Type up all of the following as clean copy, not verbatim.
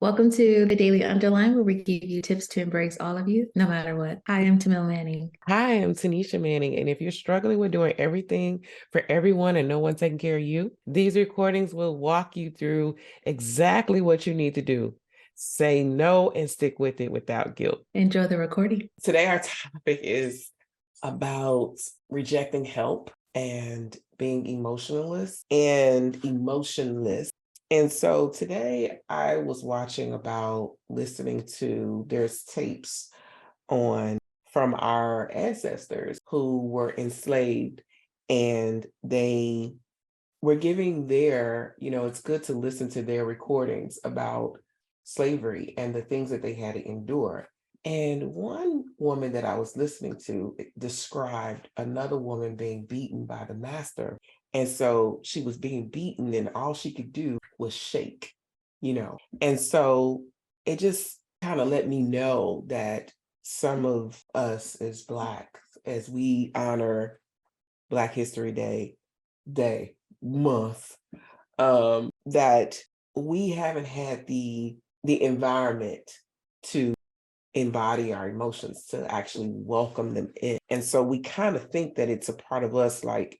Welcome to the Daily Underline, where we give you tips to embrace all of you, no matter what. Hi, I'm Tamil Manning. Hi, I'm Tanisha Manning, and if you're struggling with doing everything for everyone and no one taking care of you, these recordings will walk you through exactly what you need to do. Say no and stick with it without guilt. Enjoy the recording. Today, our topic is about rejecting help and being emotionless and emotionless. And so today I was listening to, there's tapes on from our ancestors who were enslaved, and they were giving it's good to listen to their recordings about slavery and the things that they had to endure. And one woman that I was listening to described another woman being beaten by the master. And so she was being beaten, and all she could do was shake. And so it just kind of let me know that some of us as Blacks, as we honor Black History Day month, that we haven't had the environment to embody our emotions, to actually welcome them in. And so we kind of think that it's a part of us, like,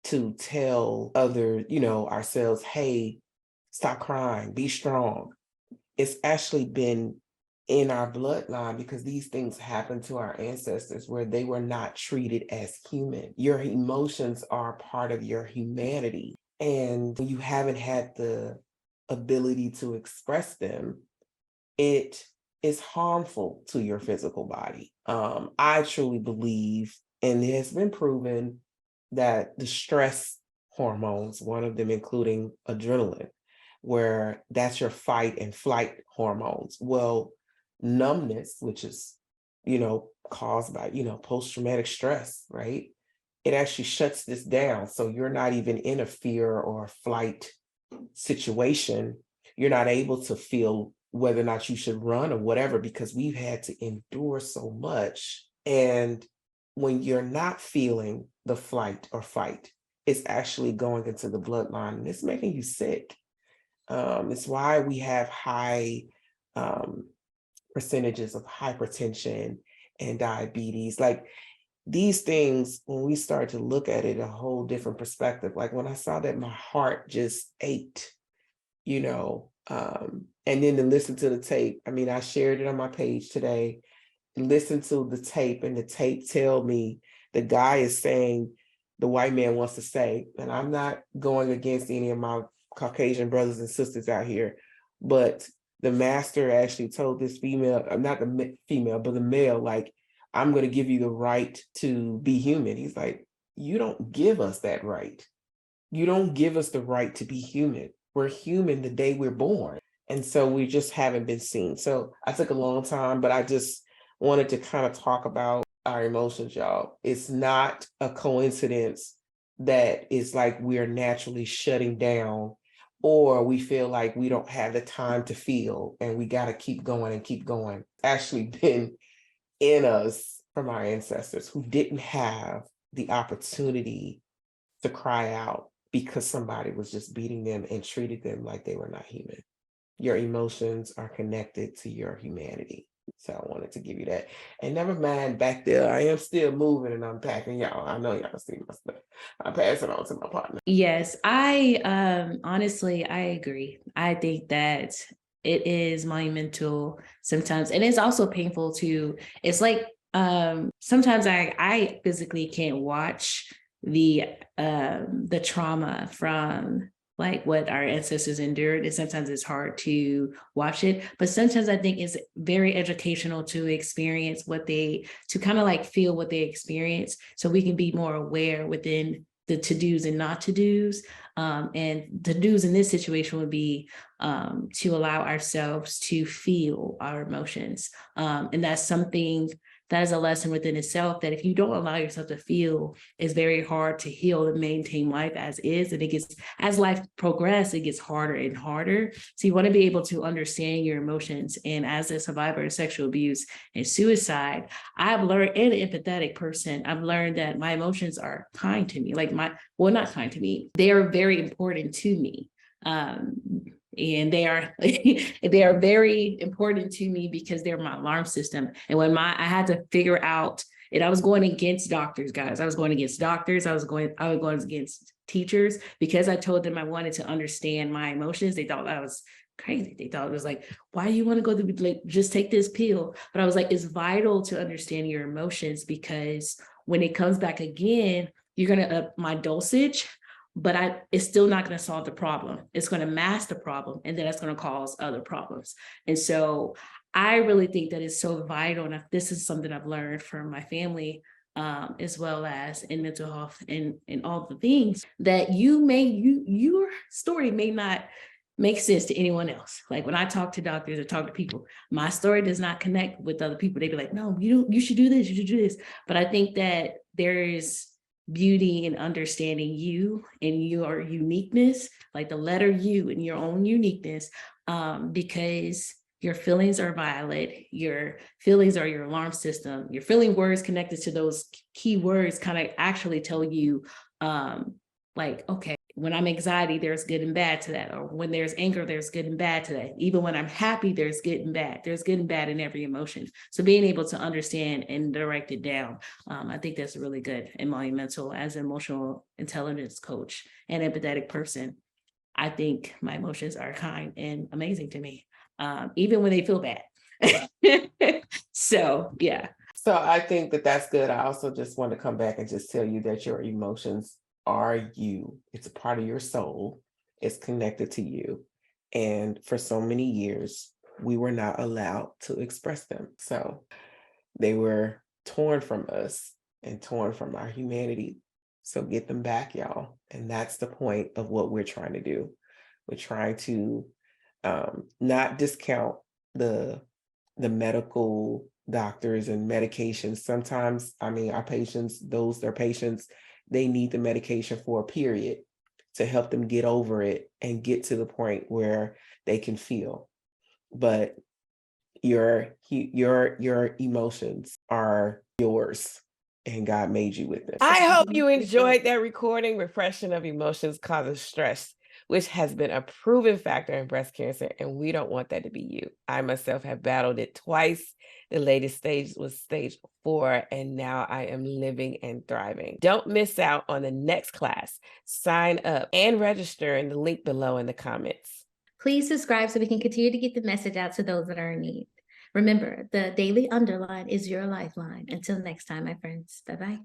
to tell ourselves, hey, stop crying, be strong. It's actually been in our bloodline because these things happened to our ancestors where they were not treated as human. Your emotions are part of your humanity. And when you haven't had the ability to express them, it is harmful to your physical body. I truly believe, and it has been proven, that the stress hormones, one of them including adrenaline, where that's your fight and flight hormones. Well, numbness, which is, caused by, post-traumatic stress, right? It actually shuts this down. So you're not even in a fear or flight situation. You're not able to feel whether or not you should run or whatever, because we've had to endure so much. And when you're not feeling the flight or fight, it's actually going into the bloodline and it's making you sick. It's why we have high percentages of hypertension and diabetes. Like, these things, when we start to look at it a whole different perspective, like when I saw that, my heart just ached, and then to listen to the tape. I mean, I shared it on my page today. Listen to the tape, and the tape tell me the guy is saying, the white man wants to say, and I'm not going against any of my Caucasian brothers and sisters out here, but the master actually told this female, not the female, but the male, like, I'm going to give you the right to be human. He's like, you don't give us that right. You don't give us the right to be human. We're human the day we're born. And so we just haven't been seen. So I took a long time, but I just wanted to kind of talk about our emotions, y'all. It's not a coincidence that it's like we're naturally shutting down, or we feel like we don't have the time to feel and we got to keep going and keep going. It's actually been in us from our ancestors who didn't have the opportunity to cry out because somebody was just beating them and treated them like they were not human. Your emotions are connected to your humanity. So I wanted to give you that. And never mind, back there, I am still moving and unpacking, y'all. I know y'all see my stuff. I pass it on to my partner. Yes, I honestly I agree. I think that it is monumental sometimes, and it's also painful too. It's like sometimes I physically can't watch the trauma from like what our ancestors endured, and sometimes it's hard to watch it. But sometimes I think it's very educational to experience to kind of like feel what they experience, so we can be more aware within the to-dos and not to-dos. And the do's in this situation would be to allow ourselves to feel our emotions. And that's something that is a lesson within itself, that if you don't allow yourself to feel, it's very hard to heal and maintain life as is. And as life progresses, it gets harder and harder. So you want to be able to understand your emotions. And as a survivor of sexual abuse and suicide, I've learned, and an empathetic person, I've learned that my emotions are kind to me. Not kind to me. They are very important to me. And they are they are very important to me because they're my alarm system. And when I had to figure out, and I was going against doctors, guys. I was going against doctors. I was going against teachers because I told them I wanted to understand my emotions. They thought I was crazy. They thought it was like, why do you want to go to, like, just take this pill? But I was like, it's vital to understand your emotions, because when it comes back again, you're gonna up my dosage, but it's still not going to solve the problem. It's going to mask the problem, and then it's going to cause other problems. And so I really think that it's so vital. And this is something I've learned from my family, as well as in mental health and all the things that your story may not make sense to anyone else. Like when I talk to doctors or talk to people, my story does not connect with other people. They'd be like, no, you should do this, you should do this. But I think that there is beauty in understanding you and your uniqueness, like the letter U and your own uniqueness, because your feelings are valid. Your feelings are your alarm system. Your feeling words connected to those key words kind of actually tell you, like, okay, when I'm anxiety, there's good and bad to that. Or when there's anger, there's good and bad to that. Even when I'm happy, there's good and bad. There's good and bad in every emotion. So being able to understand and direct it down, I think that's really good and monumental as an emotional intelligence coach and empathetic person. I think my emotions are kind and amazing to me, even when they feel bad. So, yeah. So I think that that's good. I also just want to come back and just tell you that your emotions are you. It's a part of your soul. It's connected to you. And for so many years, we were not allowed to express them. So they were torn from us and torn from our humanity. So get them back, y'all. And that's the point of what we're trying to do. We're trying to not discount the medical doctors and medications. Sometimes, I mean, our patients, their patients, they need the medication for a period to help them get over it and get to the point where they can feel. But your emotions are yours, and God made you with them. I hope you enjoyed that recording. Repression of emotions causes stress, which has been a proven factor in breast cancer, and we don't want that to be you. I myself have battled it twice. The latest stage was stage 4, and now I am living and thriving. Don't miss out on the next class. Sign up and register in the link below in the comments. Please subscribe so we can continue to get the message out to those that are in need. Remember, the Daily Underline is your lifeline. Until next time, my friends. Bye-bye.